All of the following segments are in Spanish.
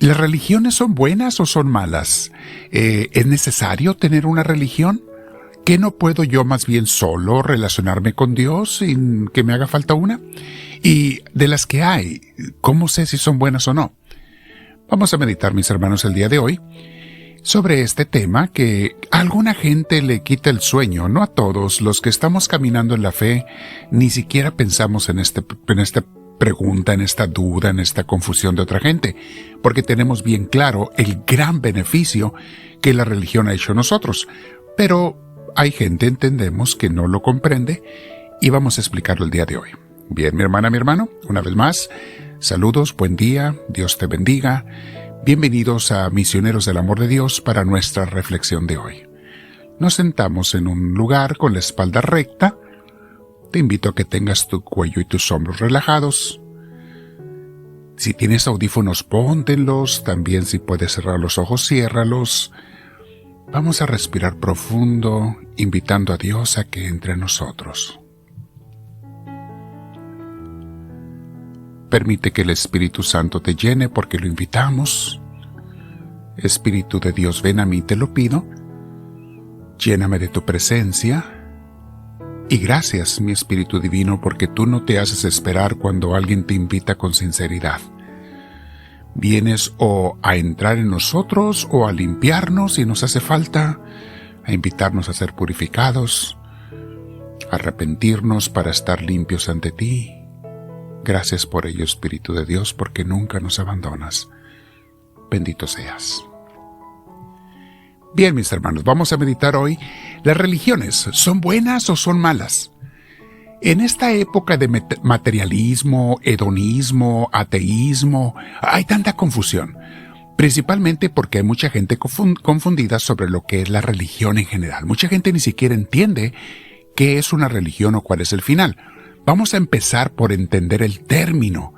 ¿Las religiones son buenas o son malas? ¿Es necesario tener una religión? ¿Qué no puedo yo más bien solo relacionarme con Dios sin que me haga falta una? Y de las que hay, ¿cómo sé si son buenas o no? Vamos a meditar, mis hermanos, el día de hoy sobre este tema que a alguna gente le quita el sueño, no a todos. Los que estamos caminando en la fe ni siquiera pensamos en esta pregunta, en esta duda, en esta confusión de otra gente, porque tenemos bien claro el gran beneficio que la religión ha hecho a nosotros. Pero hay gente, entendemos, que no lo comprende y vamos a explicarlo el día de hoy. Bien, mi hermana, mi hermano, una vez más, saludos, buen día, Dios te bendiga. Bienvenidos a Misioneros del Amor de Dios para nuestra reflexión de hoy. Nos sentamos en un lugar con la espalda recta. Te invito a que tengas tu cuello y tus hombros relajados. Si tienes audífonos, póntelos. También si puedes cerrar los ojos, ciérralos. Vamos a respirar profundo, invitando a Dios a que entre a nosotros. Permite que el Espíritu Santo te llene porque lo invitamos. Espíritu de Dios, ven a mí, te lo pido. Lléname de tu presencia. Y gracias, mi Espíritu Divino, porque tú no te haces esperar cuando alguien te invita con sinceridad. Vienes o a entrar en nosotros o a limpiarnos si nos hace falta, a invitarnos a ser purificados, a arrepentirnos para estar limpios ante ti. Gracias por ello, Espíritu de Dios, porque nunca nos abandonas. Bendito seas. Bien, mis hermanos, vamos a meditar hoy. ¿Las religiones son buenas o son malas? En esta época de materialismo, hedonismo, ateísmo, hay tanta confusión. Principalmente porque hay mucha gente confundida sobre lo que es la religión en general. Mucha gente ni siquiera entiende qué es una religión o cuál es el final. Vamos a empezar por entender el término.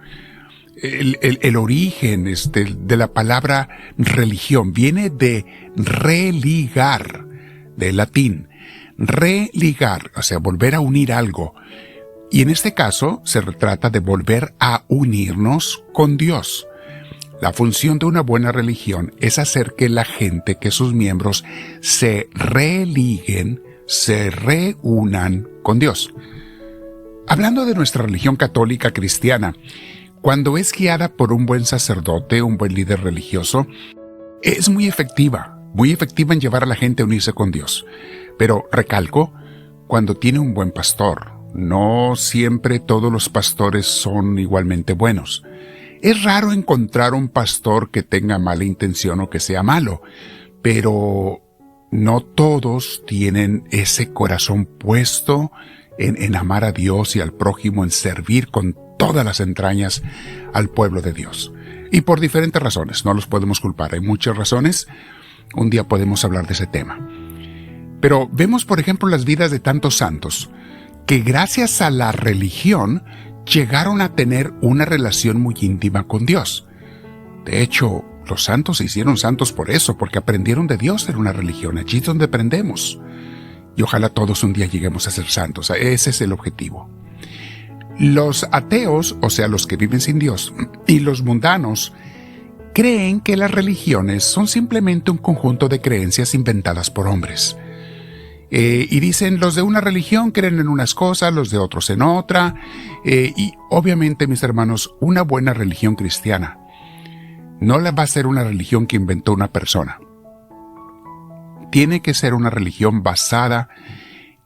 El origen de la palabra religión viene de religar, del latín. Religar, o sea, volver a unir algo. Y en este caso se trata de volver a unirnos con Dios. La función de una buena religión es hacer que la gente, que sus miembros se religuen, se reúnan con Dios. Hablando de nuestra religión católica cristiana, cuando es guiada por un buen sacerdote, un buen líder religioso, es muy efectiva en llevar a la gente a unirse con Dios. Pero recalco, cuando tiene un buen pastor, no siempre todos los pastores son igualmente buenos. Es raro encontrar un pastor que tenga mala intención o que sea malo, pero no todos tienen ese corazón puesto en amar a Dios y al prójimo, en servir con todas las entrañas al pueblo de Dios. Y por diferentes razones, no los podemos culpar, hay muchas razones. Un día podemos hablar de ese tema. Pero vemos, por ejemplo, las vidas de tantos santos que gracias a la religión llegaron a tener una relación muy íntima con Dios. De hecho, los santos se hicieron santos por eso, porque aprendieron de Dios en una religión. Allí es donde aprendemos. Y ojalá todos un día lleguemos a ser santos. Ese es el objetivo. Los ateos, o sea, los que viven sin Dios, y los mundanos, creen que las religiones son simplemente un conjunto de creencias inventadas por hombres. Y dicen, los de una religión creen en unas cosas, los de otros en otra. Y obviamente, mis hermanos, una buena religión cristiana no la va a ser una religión que inventó una persona. Tiene que ser una religión basada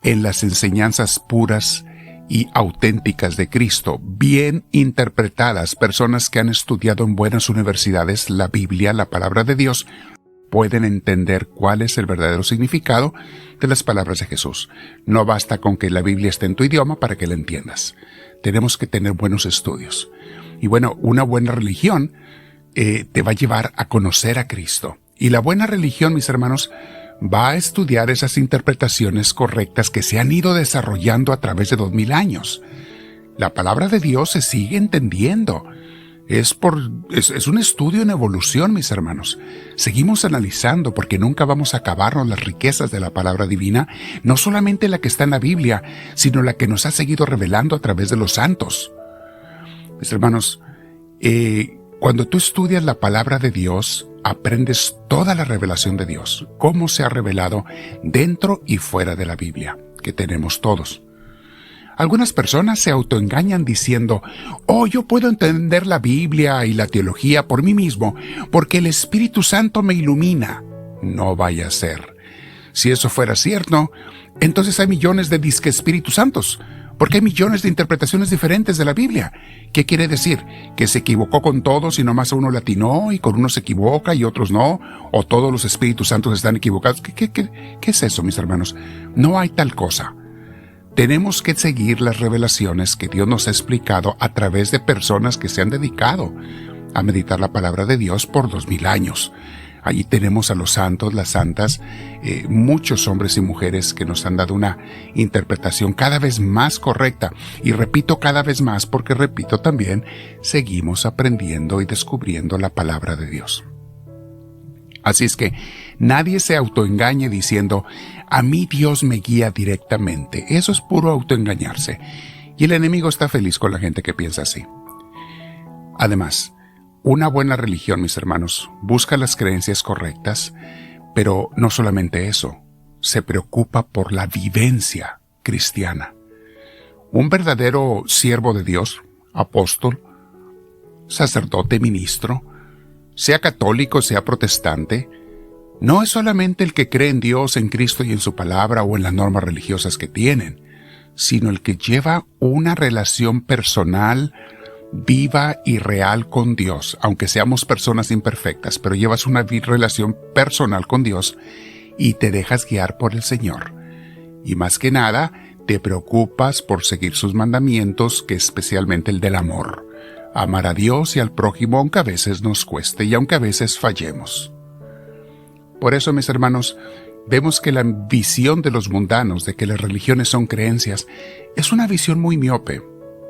en las enseñanzas puras y auténticas de Cristo, bien interpretadas. Personas que han estudiado en buenas universidades la Biblia, la palabra de Dios, pueden entender cuál es el verdadero significado de las palabras de Jesús. No basta con que la Biblia esté en tu idioma para que la entiendas. Tenemos que tener buenos estudios. Y bueno, una buena religión te va a llevar a conocer a Cristo. Y la buena religión, mis hermanos, va a estudiar esas interpretaciones correctas que se han ido desarrollando a través de 2000 años. La palabra de Dios se sigue entendiendo. Es un estudio en evolución, mis hermanos. Seguimos analizando porque nunca vamos a acabarnos las riquezas de la palabra divina, no solamente la que está en la Biblia, sino la que nos ha seguido revelando a través de los santos. Mis hermanos, Cuando tú estudias la palabra de Dios, aprendes toda la revelación de Dios, cómo se ha revelado dentro y fuera de la Biblia, que tenemos todos. Algunas personas se autoengañan diciendo, yo puedo entender la Biblia y la teología por mí mismo, porque el Espíritu Santo me ilumina. No vaya a ser. Si eso fuera cierto, entonces hay millones de disque Espíritus Santos, porque hay millones de interpretaciones diferentes de la Biblia. ¿Qué quiere decir? ¿Que se equivocó con todos y nomás a uno le atinó y con unos se equivoca y otros no? ¿O todos los Espíritus Santos están equivocados? ¿Qué es eso, mis hermanos? No hay tal cosa. Tenemos que seguir las revelaciones que Dios nos ha explicado a través de personas que se han dedicado a meditar la palabra de Dios por 2000 años. Allí tenemos a los santos, las santas, muchos hombres y mujeres que nos han dado una interpretación cada vez más correcta. Y repito cada vez más porque, repito también, seguimos aprendiendo y descubriendo la palabra de Dios. Así es que nadie se autoengañe diciendo, a mí Dios me guía directamente. Eso es puro autoengañarse. Y el enemigo está feliz con la gente que piensa así. Además, una buena religión, mis hermanos, busca las creencias correctas, pero no solamente eso, se preocupa por la vivencia cristiana. Un verdadero siervo de Dios, apóstol, sacerdote, ministro, sea católico, sea protestante, no es solamente el que cree en Dios, en Cristo y en su palabra o en las normas religiosas que tienen, sino el que lleva una relación personal, viva y real con Dios, aunque seamos personas imperfectas, pero llevas una relación personal con Dios y te dejas guiar por el Señor. Y más que nada, te preocupas por seguir sus mandamientos, que especialmente el del amor. Amar a Dios y al prójimo aunque a veces nos cueste y aunque a veces fallemos. Por eso, mis hermanos, vemos que la visión de los mundanos de que las religiones son creencias es una visión muy miope.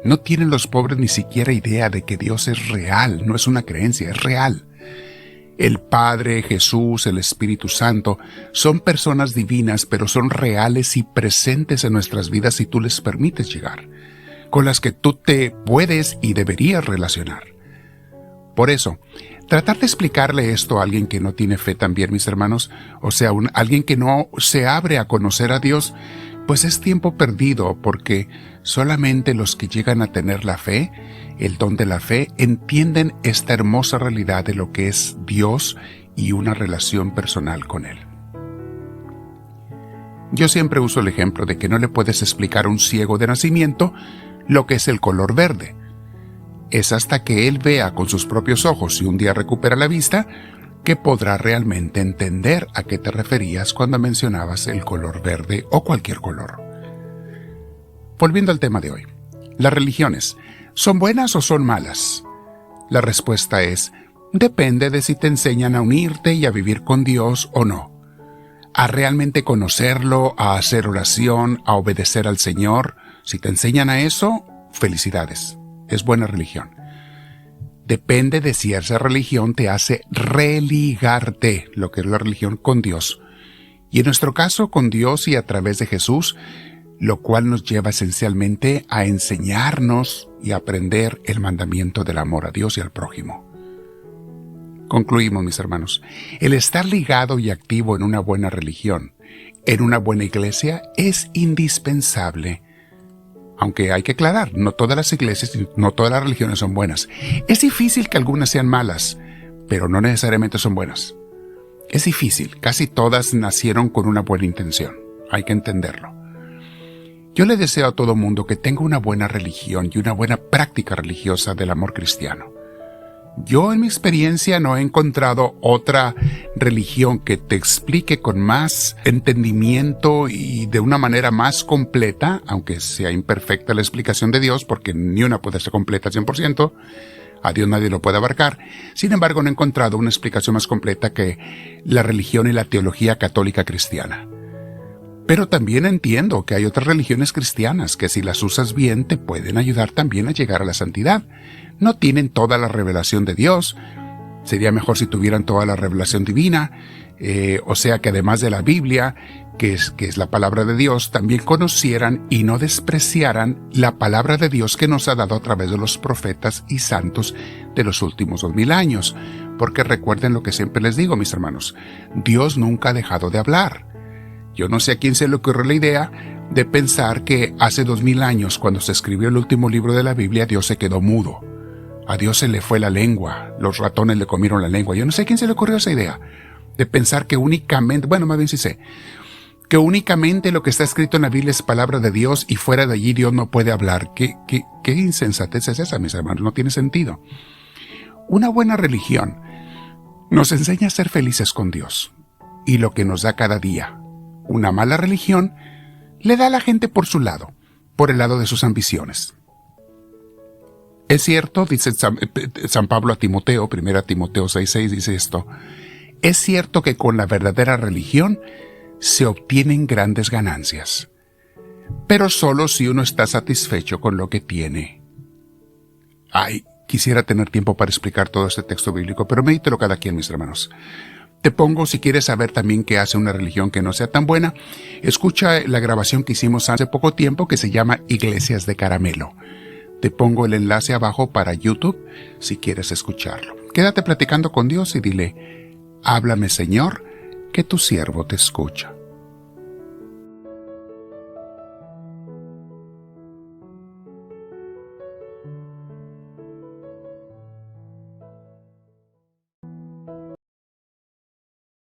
No tienen los pobres ni siquiera idea de que Dios es real, no es una creencia, es real. El Padre, Jesús, el Espíritu Santo son personas divinas, pero son reales y presentes en nuestras vidas si tú les permites llegar, con las que tú te puedes y deberías relacionar. Por eso, tratar de explicarle esto a alguien que no tiene fe también, mis hermanos, o sea, alguien que no se abre a conocer a Dios, pues es tiempo perdido, porque solamente los que llegan a tener la fe, el don de la fe, entienden esta hermosa realidad de lo que es Dios y una relación personal con Él. Yo siempre uso el ejemplo de que no le puedes explicar a un ciego de nacimiento lo que es el color verde. Es hasta que él vea con sus propios ojos y un día recupera la vista, que podrá realmente entender a qué te referías cuando mencionabas el color verde o cualquier color. Volviendo al tema de hoy, ¿las religiones son buenas o son malas? La respuesta es, depende de si te enseñan a unirte y a vivir con Dios o no, a realmente conocerlo, a hacer oración, a obedecer al Señor. Si te enseñan a eso, felicidades, es buena religión. Depende de si esa religión te hace religarte, lo que es la religión, con Dios. Y en nuestro caso, con Dios y a través de Jesús, lo cual nos lleva esencialmente a enseñarnos y aprender el mandamiento del amor a Dios y al prójimo. Concluimos, mis hermanos. El estar ligado y activo en una buena religión, en una buena iglesia, es indispensable. Aunque hay que aclarar, no todas las iglesias, no todas las religiones son buenas. Es difícil que algunas sean malas, pero no necesariamente son buenas. Es difícil, casi todas nacieron con una buena intención. Hay que entenderlo. Yo le deseo a todo mundo que tenga una buena religión y una buena práctica religiosa del amor cristiano. Yo en mi experiencia no he encontrado otra religión que te explique con más entendimiento y de una manera más completa, aunque sea imperfecta la explicación de Dios, porque ni una puede ser completa al 100%, a Dios nadie lo puede abarcar. Sin embargo, no he encontrado una explicación más completa que la religión y la teología católica cristiana. Pero también entiendo que hay otras religiones cristianas que si las usas bien te pueden ayudar también a llegar a la santidad. No tienen toda la revelación de Dios. Sería mejor si tuvieran toda la revelación divina. O sea que además de la Biblia, que es la palabra de Dios, también conocieran y no despreciaran la palabra de Dios que nos ha dado a través de los profetas y santos de los últimos 2000 años. Porque recuerden lo que siempre les digo, mis hermanos, Dios nunca ha dejado de hablar. Yo no sé a quién se le ocurrió la idea de pensar que hace 2000 años, cuando se escribió el último libro de la Biblia, Dios se quedó mudo. A Dios se le fue la lengua, los ratones le comieron la lengua. Yo no sé a quién se le ocurrió esa idea de pensar que únicamente, bueno, más bien sí sé, que únicamente lo que está escrito en la Biblia es palabra de Dios y fuera de allí Dios no puede hablar. ¿Qué insensatez es esa, mis hermanos? No tiene sentido. Una buena religión nos enseña a ser felices con Dios y lo que nos da cada día. Una mala religión le da a la gente por su lado, por el lado de sus ambiciones. Es cierto, dice San Pablo a Timoteo, 1 Timoteo 6:6 dice esto, es cierto que con la verdadera religión se obtienen grandes ganancias, pero solo si uno está satisfecho con lo que tiene. Ay, quisiera tener tiempo para explicar todo este texto bíblico, pero medítelo cada quien, mis hermanos. Te pongo, si quieres saber también qué hace una religión que no sea tan buena, escucha la grabación que hicimos hace poco tiempo que se llama Iglesias de Caramelo. Te pongo el enlace abajo para YouTube si quieres escucharlo. Quédate platicando con Dios y dile, háblame, Señor, que tu siervo te escucha.